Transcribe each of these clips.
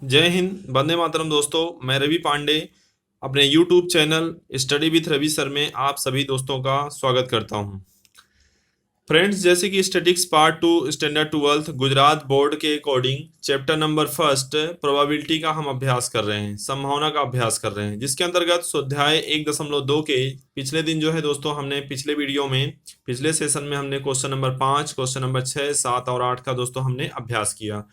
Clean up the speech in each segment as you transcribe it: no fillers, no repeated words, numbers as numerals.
जय हिंद, वंदे मातरम दोस्तों। मैं रवि पांडे अपने YouTube channel study with Ravi sir में आप सभी दोस्तों का स्वागत करता हूं। फ्रेंड्स, जैसे कि statistics part 2 standard 12th Gujarat board के according chapter number first probability का हम अभ्यास कर रहे हैं, संभावना का अभ्यास कर रहे हैं, जिसके अंतर्गत स्वाध्याय 1.2 के पिछले दिन जो है दोस्तों हमने पिछले वीडियो में पिछले सेशन में हमने क्वेश्चन नंबर 5, क्वेश्चन नंबर 6, 7 और 8 का दोस्तों हमने अभ्यास किया।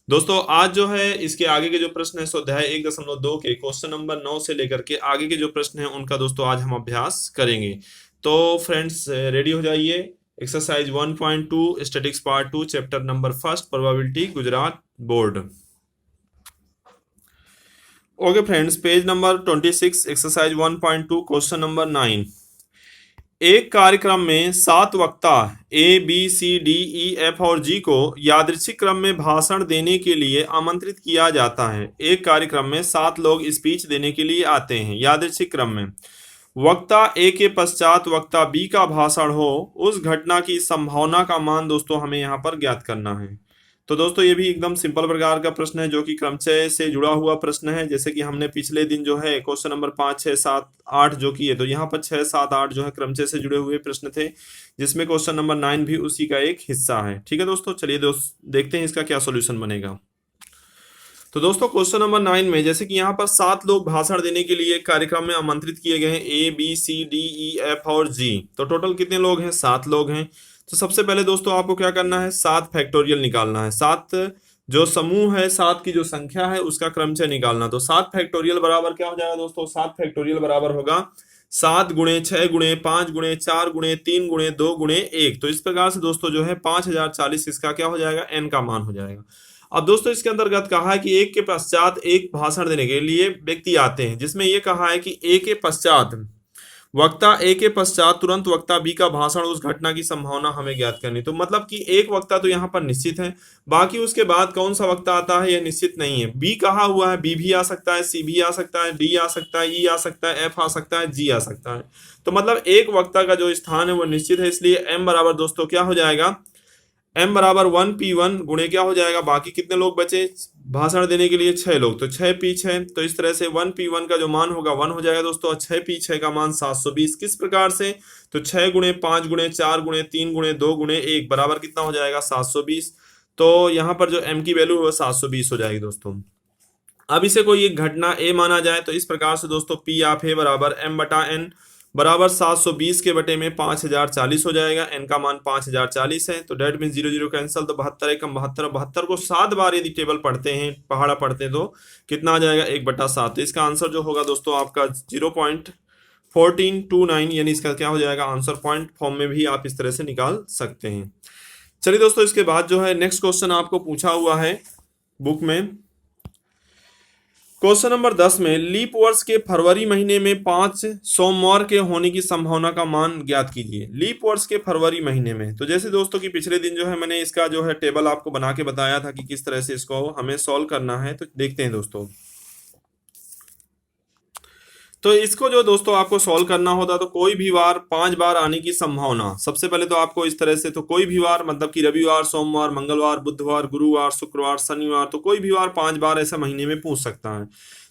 दोस्तों आज जो है इसके आगे के जो प्रश्न है स्वाध्याय 1.2 के क्वेश्चन नंबर 9 से लेकर के आगे के जो प्रश्न है उनका दोस्तों आज हम अभ्यास करेंगे। तो फ्रेंड्स रेडी हो जाइए। Exercise 1.2 statistics part 2 chapter number first probability Gujarat board. Okay friends, page number 26 exercise 1.2 question number 9। एक कार्यक्रम में 7 वक्ता A B C D E F और जी को यादृच्छिक क्रम में भाषण देने के लिए आमंत्रित किया जाता है। एक कार्यक्रम में 7 लोग स्पीच देने के लिए आते हैं यादृच्छिक क्रम में। वक्ता ए के पश्चात वक्ता बी का भाषण हो, उस घटना की संभावना का मान दोस्तों हमें यहाँ पर ज्ञात करना है। तो दोस्तों ये भी एकदम सिंपल प्रकार का प्रश्न है जो कि क्रमचय से जुड़ा हुआ प्रश्न है। जैसे कि हमने पिछले दिन जो है क्वेश्चन नंबर 5, 6, 7, 8 जो किए, तो यहाँ पर 6, 7, 8 जो है क्रमचय से जुड़े हुए प्रश्न थे, जिसमें क्वेश्चन नंबर 9 भी उसी का एक हिस्सा है। ठीक है दोस्तों, चलिए देखते हैं इसका क्या सोल्यूशन बनेगा। तो दोस्तों क्वेश्चन नंबर 9 में जैसे कि यहाँ पर 7 लोग भाषण देने के लिए कार्यक्रम में आमंत्रित किए गए हैं, A B C D E F और जी। तो टोटल कितने लोग हैं? 7 लोग हैं। तो सबसे पहले दोस्तों आपको क्या करना है? 7 फैक्टोरियल निकालना है। 7 जो समूह है, 7 की जो संख्या है उसका क्रमचय निकालना। तो 7 फैक्टोरियल बराबर क्या हो जाएगा दोस्तों? 7 फैक्टोरियल बराबर होगा 7 गुणे 6 गुणे 5 गुणे 4 गुणे 3 गुणे 2 गुणे 1। तो इस प्रकार से दोस्तों जो है 5040 इसका क्या हो जाएगा? एन का मान हो जाएगा। अब दोस्तों इसके अंतर्गत कहा है कि एक के पश्चात एक भाषण देने के लिए व्यक्ति आते हैं, जिसमें यह कहा है कि ए के पश्चात वक्ता ए के पश्चात तुरंत वक्ता बी का भाषण, उस घटना की संभावना हमें ज्ञात करनी। तो मतलब कि एक वक्ता तो यहाँ पर निश्चित है, बाकी उसके बाद कौन सा वक्ता आता है यह निश्चित नहीं है। बी कहा हुआ है, बी भी आ सकता है, सी भी आ सकता है, डी आ सकता है, ई आ सकता है, एफ आ सकता है, जी आ सकता है। तो मतलब एक वक्ता का जो स्थान है वो निश्चित है, इसलिए एम बराबर दोस्तों क्या हो जाएगा? एम बराबर 1p1 गुणे क्या हो जाएगा? बाकी कितने लोग बचे भाषण देने के लिए? 6 लोग, तो 6p6। तो इस तरह से 1p1 का जो मान होगा 1 हो जाएगा दोस्तों, और 6p6 का मान 720। किस प्रकार से? तो 6 गुणे 5 गुणे 4 गुणे 3 गुणे 2 गुणे 1 बराबर कितना हो जाएगा? 720। तो यहाँ पर जो एम की वैल्यू है 720 हो जाएगी दोस्तों। अब इसे कोई एक घटना ए माना जाए तो इस प्रकार से दोस्तों पी ऑफ ए बराबर एम बटा एन बराबर 720 के बटे में 5040 हो जाएगा। एन का मान 5040 है, तो डेट मीन 0 0 कैंसल, तो 72 एकम 72। 72 को 7 बार यदि टेबल पढ़ते हैं, पहाड़ा पढ़ते हैं, तो कितना आ जाएगा? 1/7। तो इसका आंसर जो होगा दोस्तों आपका 0.1429, यानी इसका क्या हो जाएगा? आंसर पॉइंट फॉर्म में भी आप इस तरह से निकाल सकते हैं। चलिए दोस्तों, इसके बाद जो है नेक्स्ट क्वेश्चन आपको पूछा हुआ है बुक में। क्वेश्चन नंबर 10 में लीप वर्ष के फरवरी महीने में 5 सोमवार के होने की संभावना का मान ज्ञात कीजिए। लीप वर्ष के फरवरी महीने में, तो जैसे दोस्तों कि पिछले दिन जो है मैंने इसका जो है टेबल आपको बना के बताया था कि किस तरह से इसको हमें सॉल्व करना है। तो देखते हैं दोस्तों। तो इसको जो दोस्तों आपको सॉल्व करना होता, तो कोई भी वार 5 बार आने की संभावना। सबसे पहले तो आपको इस तरह से, तो कोई भी वार मतलब कि रविवार, सोमवार, मंगलवार, बुधवार, गुरुवार, शुक्रवार, शनिवार, तो कोई भी वार 5 बार ऐसे महीने में पूछ सकता है।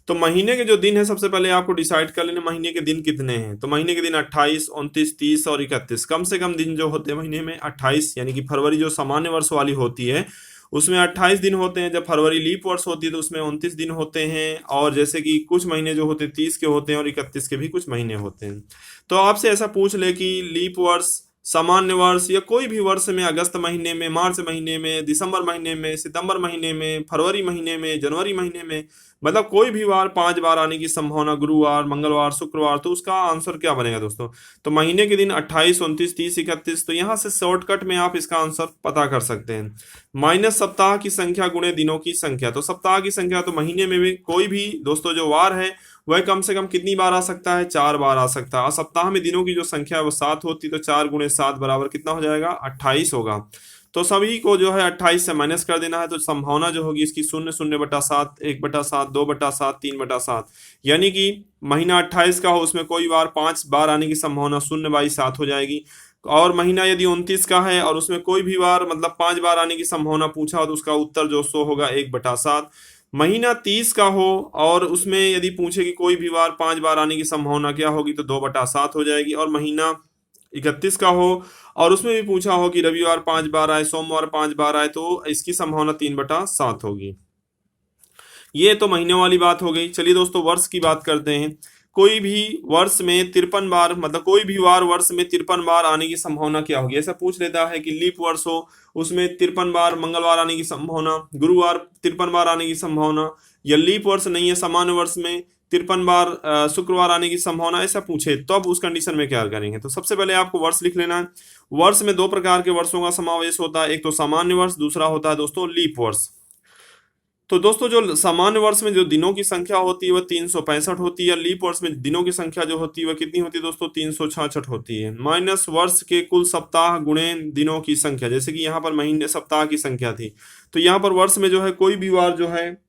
तो महीने के जो दिन है सबसे पहले आपको डिसाइड कर लेना महीने के दिन कितने हैं। तो महीने के दिन 28, 29, 30 और 31। कम से कम दिन जो होते हैं महीने में 28, यानी कि फरवरी जो सामान्य वर्ष वाली होती है उसमें 28 दिन होते हैं। जब फरवरी लीप वर्ष होती है तो उसमें 29 दिन होते हैं। और जैसे कि कुछ महीने जो होते हैं 30 के होते हैं और 31 के भी कुछ महीने होते हैं। तो आपसे ऐसा पूछ ले कि लीप वर्ष, सामान्य वर्ष या कोई भी वर्ष में अगस्त महीने में, मार्च महीने में, दिसंबर महीने में, सितंबर महीने में, फरवरी महीने में, जनवरी महीने में, मतलब कोई भी वार 5 बार आने की संभावना, गुरुवार, मंगलवार, शुक्रवार, तो उसका आंसर क्या बनेगा दोस्तों? तो महीने के दिन 28, 29, 30, 31। तो यहाँ से शॉर्टकट में आप इसका आंसर पता कर सकते हैं। माइनस सप्ताह की संख्या गुणे दिनों की संख्या। तो सप्ताह की संख्या, तो महीने में भी कोई भी दोस्तों जो वार है वह कम से कम कितनी बार आ सकता है? 4 बार आ सकता है। और सप्ताह में दिनों की जो संख्या है वो 7 होती, तो 4 गुणे 7 बराबर कितना हो जाएगा? 28 होगा। तो सभी को जो है 28 से माइनस कर देना है। तो संभावना जो होगी इसकी 0, 0/7, 1/7, 2/7, 3/7, यानी कि महीना 28 का हो उसमें कोई बार 5 बार आने की संभावना 0/7 हो जाएगी। और महीना यदि 29 का है और उसमें कोई भी बार मतलब 5 बार आने की संभावना पूछा हो तो उसका उत्तर जो सो होगा 1/7। महीना 30 का हो और उसमें यदि पूछे कि कोई भी वार 5 बार आने की संभावना क्या होगी, तो 2/7 हो जाएगी। और महीना 31 का हो और उसमें भी पूछा हो कि रविवार 5 बार आए, सोमवार 5 बार आए, तो इसकी संभावना 3/7 होगी। ये तो महीने वाली बात हो गई। चलिए दोस्तों, वर्ष की बात करते हैं। कोई भी वर्ष में 53 बार, मतलब कोई भी वार वर्ष में 53 बार आने की संभावना क्या होगी। ऐसा पूछ लेता है कि लीप वर्ष हो, उसमें 53 बार मंगलवार आने की संभावना, गुरुवार 53 बार आने की संभावना, या लीप वर्ष नहीं है, सामान्य वर्ष में 53 बार शुक्रवार आने की संभावना, ऐसा पूछे तो अब उस कंडीशन में क्या करेंगे। तो सबसे पहले आपको वर्ष लिख लेना है। वर्ष में 2 प्रकार के वर्षों का समावेश होता है, एक तो सामान्य वर्ष, दूसरा होता है दोस्तों लीप वर्ष। तो दोस्तों, जो सामान्य वर्ष में जो दिनों की संख्या होती है वह 365 होती है। लीप वर्ष में दिनों की संख्या जो होती है वह कितनी होती है दोस्तों, 366 होती है। माइनस वर्ष के कुल सप्ताह गुणे दिनों की संख्या, जैसे कि यहाँ पर महीने सप्ताह की संख्या थी, तो यहाँ पर वर्ष में जो है कोई भी वार जो है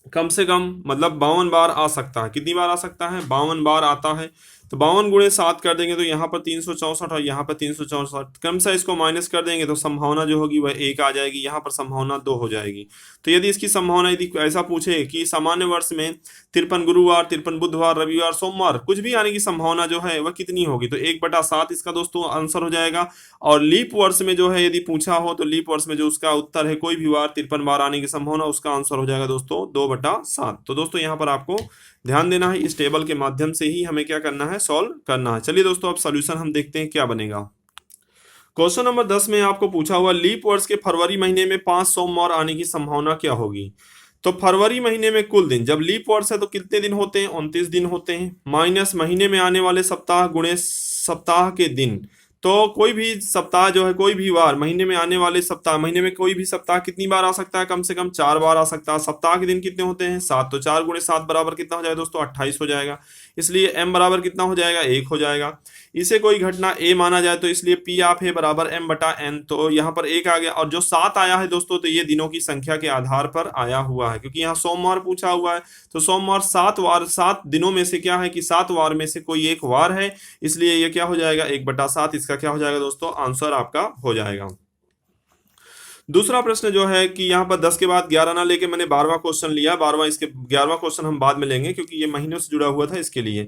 कम से कम मतलब 52 बार आ सकता है। कितनी बार आ सकता है, 52 बार आता है। तो 52 × 7 कर देंगे तो यहाँ पर 364 और यहाँ पर 364, क्रम से इसको माइनस कर देंगे तो संभावना जो होगी वह 1 आ जाएगी, यहाँ पर संभावना 2 हो जाएगी। तो यदि इसकी संभावना, यदि ऐसा पूछे कि सामान्य वर्ष में 53 गुरुवार, 53 बुधवार, रविवार, सोमवार कुछ भी आने की संभावना जो है वह कितनी होगी, तो 1/7 इसका दोस्तों आंसर हो जाएगा। और लीप वर्ष में जो है यदि पूछा हो तो लीप वर्ष में जो उसका उत्तर है कोई भी वार 53 बार आने की संभावना, उसका आंसर हो जाएगा दोस्तों 2/7। तो दोस्तों यहाँ पर आपको ध्यान देना है, इस टेबल के माध्यम से ही हमें क्या करना है, सॉल्व करना है। चलिए दोस्तों, अब सॉल्यूशन हम देखते हैं क्या बनेगा। क्वेश्चन नंबर 10 में आपको पूछा हुआ लीप वर्ष के फरवरी महीने में 5 सोमवार आने की संभावना क्या होगी। तो फरवरी महीने में कुल दिन, जब लीप वर्ष है तो कितने दिन होते हैं, 29 दिन होते हैं, माइनस महीने में आने वाले सप्ताह गुणे सप्ताह के दिन। तो कोई भी सप्ताह जो है, कोई भी वार महीने में आने वाले सप्ताह, महीने में कोई भी सप्ताह कितनी बार आ सकता है, कम से कम 4 बार आ सकता है। सप्ताह के दिन कितने होते हैं, 7, तो 4 × 7 बराबर कितना हो जाएगा दोस्तों, 28 हो जाएगा। इसलिए m बराबर कितना हो जाएगा, 1 हो जाएगा। इसे कोई घटना a माना जाए तो इसलिए p ऑफ a बराबर m/n, तो यहाँ पर 1 आ गया। और जो 7 आया है दोस्तों, तो ये दिनों की संख्या के आधार पर आया हुआ है, क्योंकि यहाँ सोमवार पूछा हुआ है, तो सोमवार 7 दिनों में से क्या है कि 7 वार में से कोई एक वार है, इसलिए ये क्या हो जाएगा, 1/7 इसका क्या हो जाएगा दोस्तों, आंसर आपका हो जाएगा। दूसरा प्रश्न जो है कि यहाँ पर 10 के बाद 11 ना लेके मैंने 12वां क्वेश्चन लिया। 11वां क्वेश्चन हम बाद में लेंगे, क्योंकि ये महीनों से जुड़ा हुआ था, इसके लिए।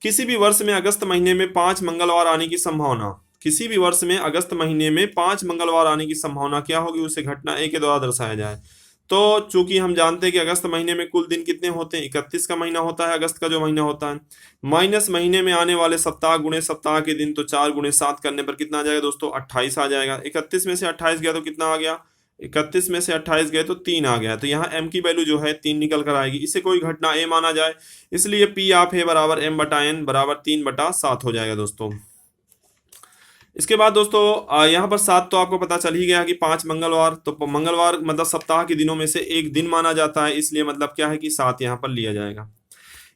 किसी भी वर्ष में अगस्त महीने में 5 मंगलवार आने की संभावना, किसी भी वर्ष में अगस्त महीने में 5 मंगलवार आने की संभावना क्या होगी, उसे घटना ए के द्वारा दर्शाया जाए। तो चूंकि हम जानते हैं कि अगस्त महीने में कुल दिन कितने होते हैं, 31 का महीना होता है अगस्त का जो महीना होता है, माइनस महीने में आने वाले सप्ताह गुणे सप्ताह के दिन, तो 4 × 7 करने पर कितना आ जाएगा दोस्तों, 28 आ जाएगा। 31 में से 28 गया तो कितना आ गया, 31 में से 28 गए तो 3 आ गया। तो यहाँ m की वैल्यू जो है 3 निकल कर आएगी। इसे कोई घटना a माना जाए, इसलिए p ऑफ a बराबर m/n बराबर 3/7 हो जाएगा दोस्तों। इसके बाद दोस्तों यहाँ पर 7 तो आपको पता चल ही गया कि 5 मंगलवार, तो मंगलवार मतलब सप्ताह के दिनों में से एक दिन माना जाता है, इसलिए मतलब क्या है कि 7 यहाँ पर लिया जाएगा।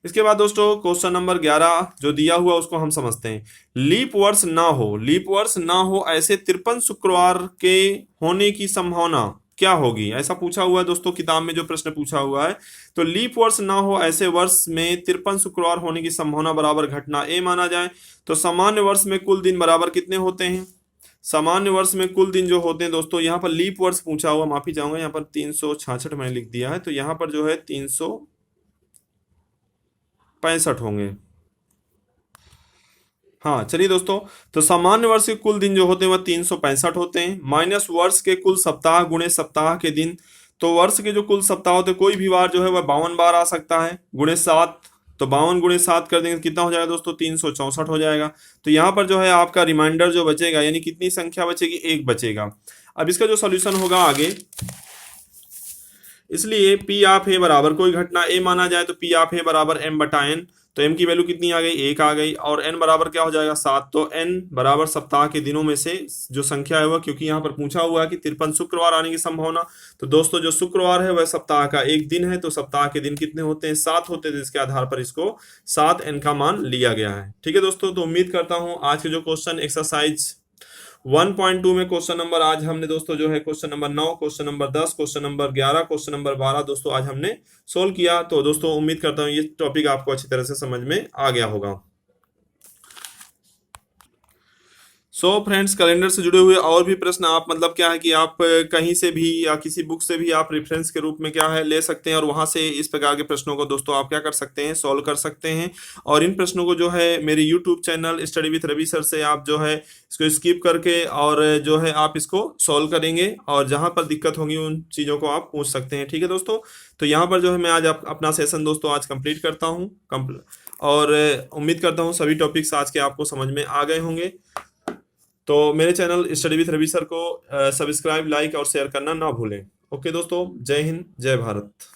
इसके बाद दोस्तों क्वेश्चन नंबर 11 जो दिया हुआ उसको हम समझते हैं। लीप वर्ष ना हो, लीप वर्ष ना हो ऐसे 53 शुक्रवार के होने की संभावना क्या होगी, ऐसा पूछा हुआ है दोस्तों किताब में जो प्रश्न पूछा हुआ है। तो लीप वर्ष ना हो ऐसे वर्ष में 53 शुक्रवार होने की संभावना बराबर घटना ए माना जाए। तो सामान्य वर्ष में कुल दिन बराबर कितने होते हैं, सामान्य वर्ष में कुल दिन जो होते हैं दोस्तों, यहाँ पर लीप वर्ष पूछा हुआ, माफी चाहूंगा, यहाँ पर 366 मैंने लिख दिया है, तो यहाँ पर जो है 365 होंगे। हाँ चलिए दोस्तों, तो सामान्य वर्ष के कुल दिन जो होते हैं वह 365 होते हैं, माइनस वर्ष के कुल सप्ताह गुणे सप्ताह के दिन। तो वर्ष के जो कुल सप्ताह होते हैं, कोई भी वार जो है वह 52 बार आ सकता है, गुणे 7, तो 52 × 7 कर देंगे तो कितना हो जाएगा दोस्तों, 364 हो जाएगा। तो यहाँ पर जो है आपका रिमाइंडर जो बचेगा, यानी कितनी संख्या बचेगी, 1 बचेगा। अब इसका जो सोल्यूशन होगा आगे, इसलिए p ऑफ a बराबर कोई घटना a माना जाए तो p ऑफ a बराबर m/n, तो m की वैल्यू कितनी आ गई, 1 आ गई। और n बराबर क्या हो जाएगा, 7, तो n बराबर सप्ताह के दिनों में से जो संख्या है वह, क्योंकि यहाँ पर पूछा हुआ है कि 53 शुक्रवार आने की संभावना, तो दोस्तों जो शुक्रवार है वह सप्ताह का एक दिन है, तो सप्ताह के दिन कितने होते हैं, 7 होते हैं, जिसके आधार पर इसको 7n का मान लिया गया है। ठीक है दोस्तों, तो उम्मीद करता हूँ आज के जो क्वेश्चन एक्सरसाइज 1.2 में क्वेश्चन नंबर आज हमने दोस्तों जो है question number 9, question number 10, question number 11, question number 12 दोस्तों आज हमने सोल्व किया। तो दोस्तों उम्मीद करता हूँ ये टॉपिक आपको अच्छी तरह से समझ में आ गया होगा। सो फ्रेंड्स, कैलेंडर से जुड़े हुए और भी प्रश्न आप मतलब क्या है कि आप कहीं से भी या किसी बुक से भी आप रेफरेंस के रूप में क्या है ले सकते हैं, और वहां से इस प्रकार के प्रश्नों को दोस्तों आप क्या कर सकते हैं, सॉल्व कर सकते हैं। और इन प्रश्नों को जो है मेरे YouTube channel study with Ravi sir से आप जो है इसको स्किप करके और जो है आप इसको सॉल्व करेंगे, और जहां पर दिक्कत होगी उन चीज़ों को आप पूछ सकते हैं। ठीक है दोस्तों, तो यहाँ पर जो है मैं आज अपना सेशन दोस्तों आज कंप्लीट करता हूँ और उम्मीद करता हूँ सभी टॉपिक्स आज के आपको समझ में आ गए होंगे। तो मेरे channel study with Ravi sir को सब्सक्राइब, लाइक और शेयर करना ना भूलें। ओके दोस्तों, जय हिंद, जय भारत।